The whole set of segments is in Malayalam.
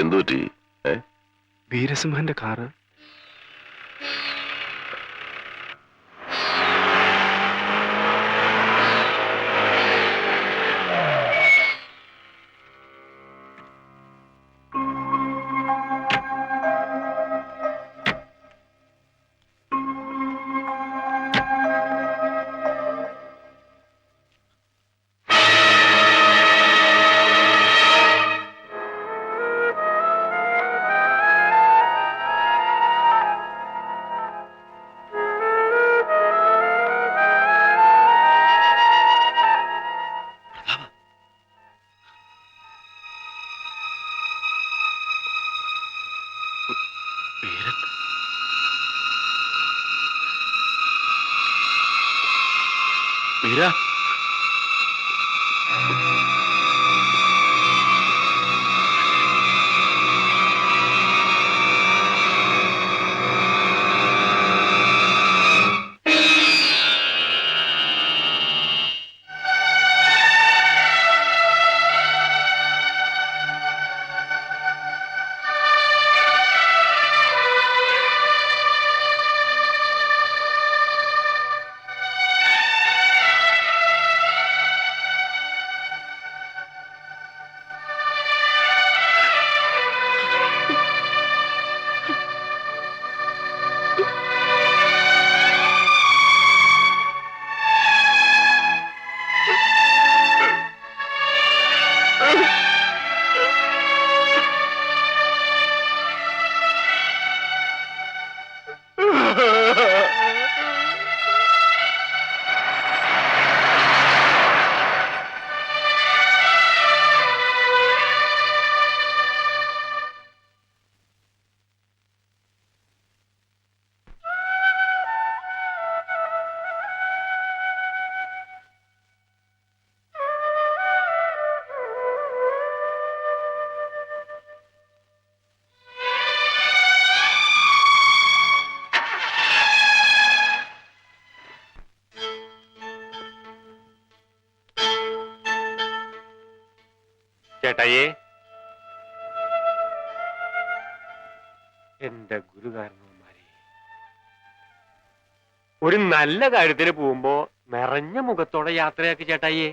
എന്തു പറ്റി? വീരസിംഹന്റെ കാറ് വീര ചേട്ടായേ, എന്റെ ഗുരുകാരണവന്മാരെ, ഒരു നല്ല കാര്യത്തിന് പോകുമ്പോ നിറഞ്ഞ മുഖത്തോടെ യാത്രയാക്കി ചേട്ടായേ.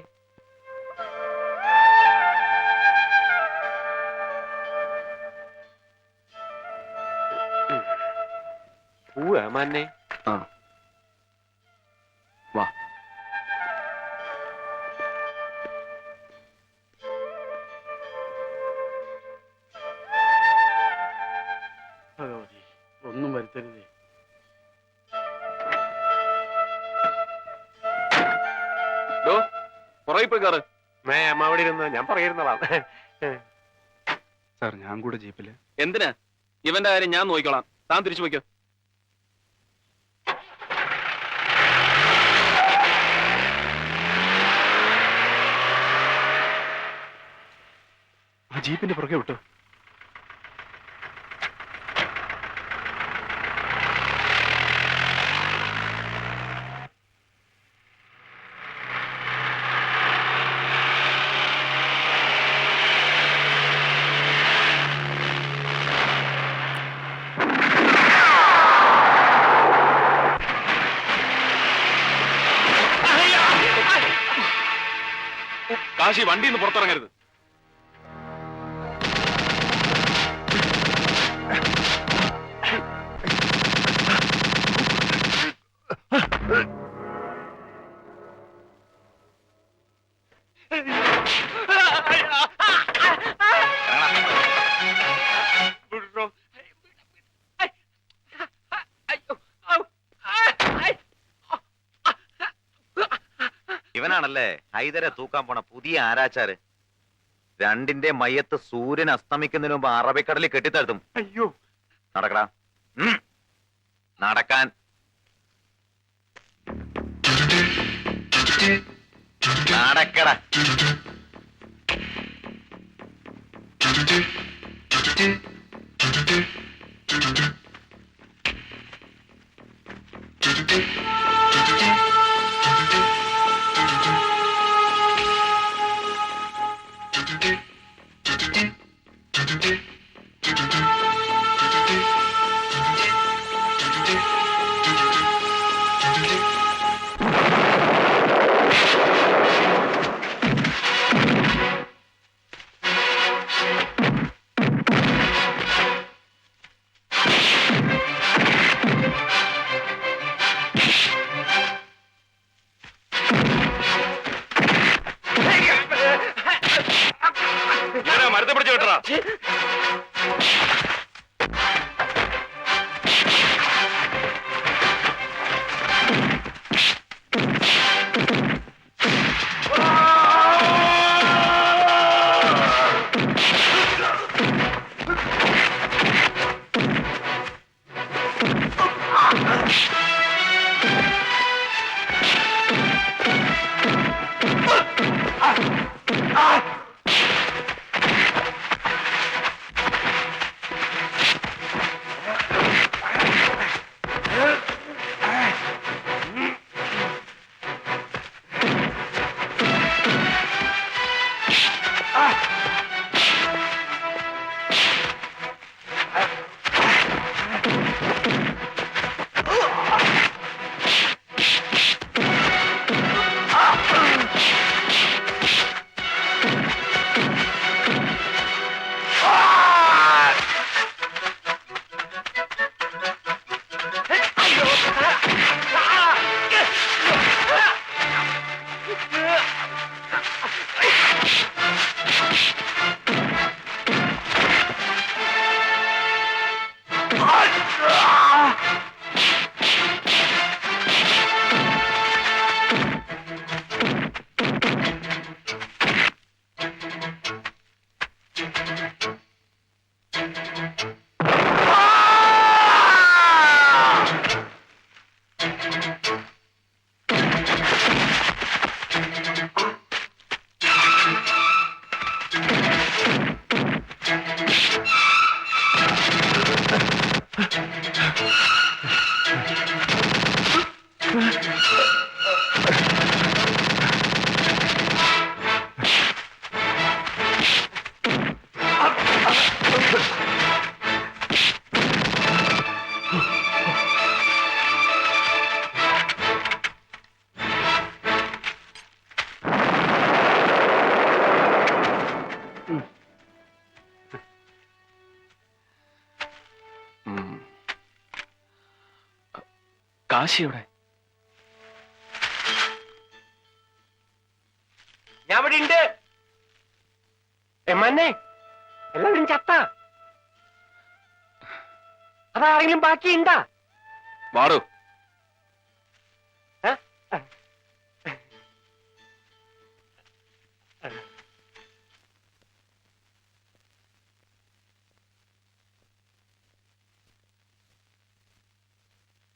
പോവാ മന്നെ. വാ. ഒന്നും വരുത്തരുതേ. പുറകെ പോയി കയറ്. അമ്മ അവിടെ ഇരുന്ന് ഞാൻ പറയുന്നതാണ്. സാർ ഞാൻ കൂടെ ജീപ്പില്. എന്തിനാ? ഇവന്റെ കാര്യം ഞാൻ നോക്കിക്കോളാം. താൻ തിരിച്ചു പോയിക്കോ. ആ ജീപ്പിന്റെ പുറകെ വിട്ടു. കാശി, വണ്ടിയിൽ നിന്ന് പുറത്തിറങ്ങരുത്. ഇവനാണല്ലേ ഹൈദരെ തൂക്കാൻ പോണ പുതിയ ആരാച്ചാര്? രണ്ടിന്റെ മയ്യത്ത് സൂര്യൻ അസ്തമിക്കുന്നതിന് മുമ്പ് അറബിക്കടലിൽ കെട്ടിത്തഴുത്തും. അയ്യോ, നടക്കടാ. നടക്കാൻ. നടക്കടാ. കാശിയുടെ ഞാൻ ഇവിടെ ഉണ്ട്. എമ്മന്നെ എല്ലാവരും ചത്ത. അതാരെങ്കിലും ബാക്കിയുണ്ടാ? വാടോ.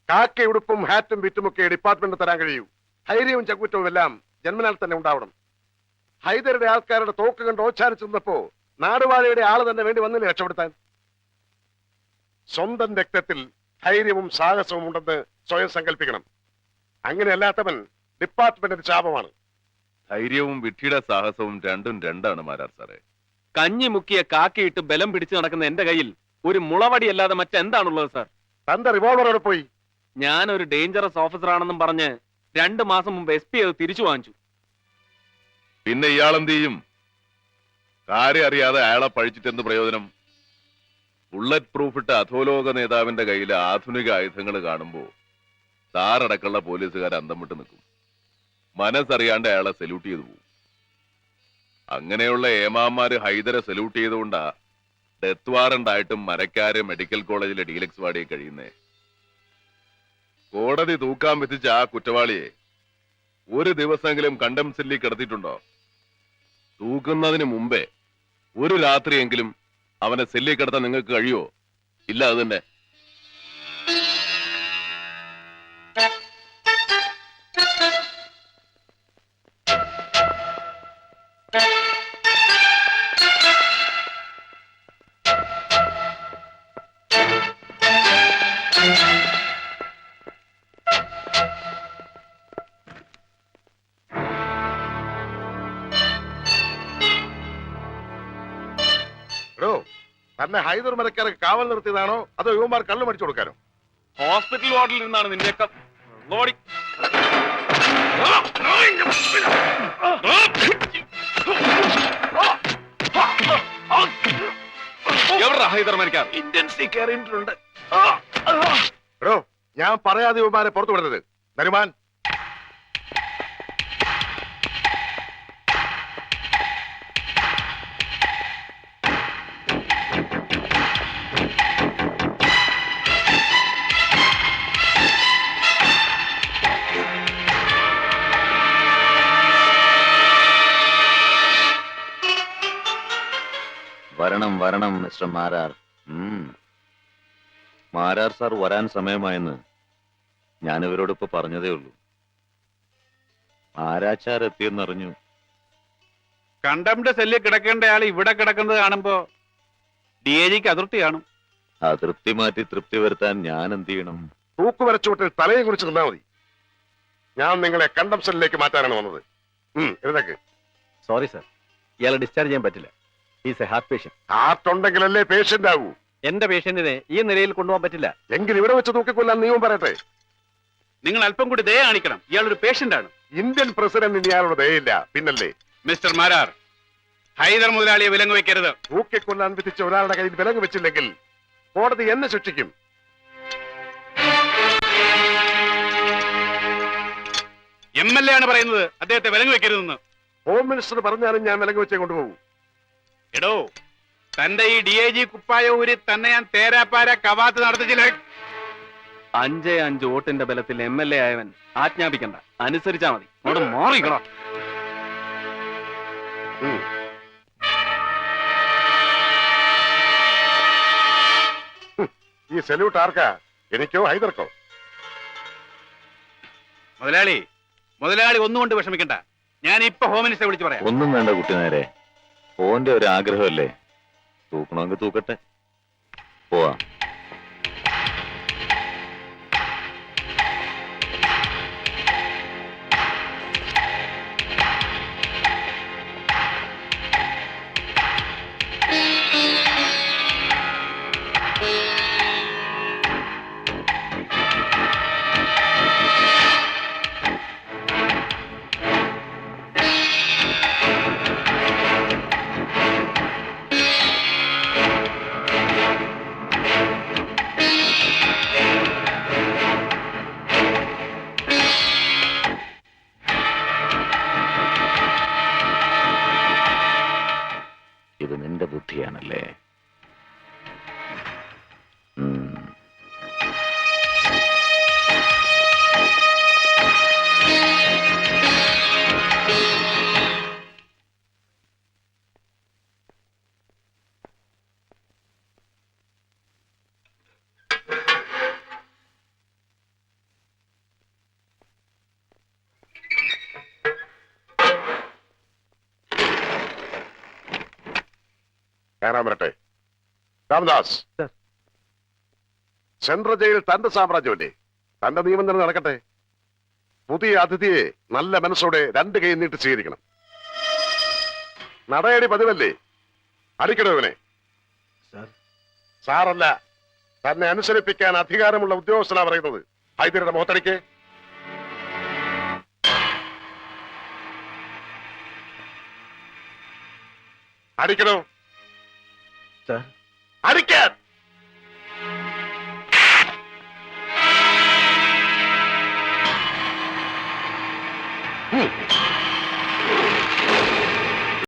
കാക്കയുടുപ്പും ഹാറ്റും വിറ്റുമൊക്കെ ഡിപ്പാർട്ട്മെന്റ് തരാൻ കഴിയൂ. ധൈര്യവും ചങ്കുറ്റവും എല്ലാം ജന്മനാൽ തന്നെ ഉണ്ടാവണം. ഹൈദരുടെ ആൾക്കാരുടെ തോക്ക് കണ്ട് ഓച്ചാനിച്ചു നിന്നപ്പോ നാടുവാഴയുടെ ആള് തന്നെ വേണ്ടി വന്നില്ലേ രക്ഷപ്പെടുത്താൻ? സ്വന്തം രക്തത്തിൽ ധൈര്യവും സാഹസവും ഉണ്ടെന്ന് സ്വയം സങ്കല്പിക്കണം. അങ്ങനെയല്ലാത്തവൻ ഡിപ്പാർട്ട്മെന്റിന് ശാപമാണ്. ധൈര്യവും വിഡ്ഢിയുടെ സാഹസവും രണ്ടും രണ്ടാണ് മാരാർ സാറേ. കഞ്ഞി മുക്കിയ കാക്കയിട്ട് ബലം പിടിച്ചു നടക്കുന്ന എന്റെ കയ്യിൽ ഒരു മുളവടി അല്ലാതെ മറ്റെന്താണുള്ളത് സാർ? തന്റെ റിവോൾവറോട് പോയി. ഞാൻ ഒരു ഡേഞ്ചറസ് ഓഫീസർ ആണെന്നും പറഞ്ഞ് 2 മാസം മുമ്പ് SP അത് തിരിച്ചു വാങ്ങിച്ചു. പിന്നെ ഇയാളെന്ത് ചെയ്യും? കാര്യം അറിയാതെ അയാളെ പഴിച്ചിട്ട് എന്ത് പ്രയോജനം? ബുള്ളറ്റ് പ്രൂഫ് ഇട്ട അധോലോക നേതാവിന്റെ കയ്യിൽ ആധുനിക ആയുധങ്ങൾ കാണുമ്പോ സാറടക്കമുള്ള പോലീസുകാർ അന്തം വിട്ട് നിൽക്കും. മനസ്സറിയാണ്ട് അയാളെ സല്യൂട്ട് ചെയ്തു പോകും. അങ്ങനെയുള്ള ഏമാമാര് ഹൈദരെ സല്യൂട്ട് ചെയ്തുകൊണ്ടാ ഡെത്ത് വാറണ്ടായിട്ടും മരക്കാര് മെഡിക്കൽ കോളേജിലെ ഡീലക്സ് വാർഡിൽ കഴിയുന്നേ. കോടതി തൂക്കാൻ വിധിച്ച ആ കുറ്റവാളിയെ ഒരു ദിവസമെങ്കിലും കണ്ടം സെല്ലിൽ കിടത്തിയിട്ടുണ്ടോ? തൂക്കുന്നതിന് മുമ്പേ ഒരു രാത്രിയെങ്കിലും അവനെ സെല്ലിൽ കിടത്താൻ നിങ്ങൾക്ക് കഴിയോ? ഇല്ല. അത് തന്നെ. തന്നെ ഹൈദർ മരക്കാരൊക്കെ കാവൽ നിർത്തിയതാണോ അതോ യുവമാർ കള്ളു മടിച്ചു കൊടുക്കാനോ? ഹോസ്പിറ്റൽ വാർഡിൽ ഇരുന്നാണ് നിന്റെയൊക്കെ ഓടി. എവിടാ ഹൈദർ മരിക്കാർ? ഇന്റൻസി കയറിയിട്ടുണ്ട്. എടോ, ഞാൻ പറയാതെ യുവമാരെ പുറത്തു വിടുന്നത്. നരുമാൻ, വരണം വരണം മിസ്റ്റർ മാരാർ. മാരാർ സാർ വരാൻ സമയമായെന്ന് ഞാൻ ഇവരോട് ഇപ്പൊ പറഞ്ഞതേ ഉള്ളൂ. ആരാച്ചാർ എത്തിയെന്നറിഞ്ഞു. കണ്ടംപ്റ്റ് സെല്ലിൽ കിടക്കേണ്ട ആൾ ഇവിടെ കിടക്കുന്നത് കാണുമ്പോ DAGക്ക് അതിർത്തി കാണും. അതൃപ്തി മാറ്റി തൃപ്തി വരുത്താൻ ഞാൻ എന്ത് ചെയ്യണം? തൂക്കുവരച്ചുവട്ടിൽ തലയെ കുറിച്ച് നിന്നാ മതി. ഞാൻ നിങ്ങളെ കണ്ടം സെല്ലിലേക്ക് മാറ്റാനാണ് വന്നത്. എഴുതക്ക്. സോറി സർ, ഇയാളെ ഡിസ്ചാർജ് ചെയ്യാൻ പറ്റില്ല. Is a heart patient. Heart ഉണ്ടെങ്കിലല്ലേ പേഷ്യന്റ് ആവൂ. എന്റെ പേഷ്യന്റിനെ ഈ നിലയിൽ കൊണ്ടുപോകാൻ പറ്റില്ല. എങ്കിൽ ഇവിടെ വെച്ച് തൂക്കിക്കൊല്ലാൻ നിയമം പറയട്ടെ. നിങ്ങൾ അല്പം കൂടി ദയ കാണിക്കണം. ഇയാളൊരു പേഷ്യന്റ് ആണ്. ഇന്ത്യൻ പ്രസിഡന്റിന് ഇയാളുടെ ദയയില്ല, പിന്നല്ലേ? മിസ്റ്റർ മാരാർ, ഹൈദർ മുതലാളിയെ വിലങ്ങ് വെക്കരുത്. തൂക്കിക്കൊല്ലാൻ വിധിച്ച ഒരാളുടെ കയ്യിൽ വിലങ്ങ് വെച്ചില്ലെങ്കിൽ കോടതി എന്നെ ശിക്ഷിക്കും. MLA ആണ് പറയുന്നത് അദ്ദേഹത്തെ വിലങ്ങ് വെക്കരുതെന്ന്. ഹോം മിനിസ്റ്റർ പറഞ്ഞാലും ഞാൻ വിലങ്ങ് വെച്ചേ കൊണ്ടുപോകും. എടോ, തന്റെ ഈ DAG കുപ്പായ ഊരി തന്നെ ഞാൻ തേരാപ്പാര കവാത്ത് നടത്തിച്ചില്ല. 5-5 വോട്ടിന്റെ ബലത്തിൽ MLA ആയവൻ ആജ്ഞാപിക്കണ്ട, അനുസരിച്ചാ മതി. അവിടെ മാറിക്കണോ? ഈ സല്യൂട്ട് ആർക്കാ? എനിക്കോ ഹൈദർക്കോ? മുതലാളി ഒന്നുകൊണ്ട് വിഷമിക്കണ്ട. ഞാൻ ഇപ്പൊ ഹോം മിനിസ്റ്ററെ വിളിച്ചു പറയാം. ഒന്നും വേണ്ട കുട്ടി നേരെ. ഓന്റെ ഒരു ആഗ്രഹമല്ലേ, തൂക്കണമെങ്കിൽ തൂക്കട്ടെ. പോവാ. ഇത് നിന്റെ ബുദ്ധിയാണല്ലേ? കാണാൻ വരട്ടെ. രാമദാസ്, സെൻട്രൽ ജയിൽ തന്റെ സാമ്രാജ്യമല്ലേ? തന്റെ നിയമം തന്നെ നടക്കട്ടെ. പുതിയ അതിഥിയെ നല്ല മനസ്സോടെ 2 കൈ നീട്ടി സ്വീകരിക്കണം. നടയടി പതിവല്ലേ? അടിക്കണോ ഇവനെ? സാറല്ല, തന്നെ അനുസരിപ്പിക്കാൻ അധികാരമുള്ള ഉദ്യോഗസ്ഥനാ പറയുന്നത്. ഹൈദരുടെ മുഖത്തടിക്ക്. അടിക്കണോ? അടിക്കാൻ.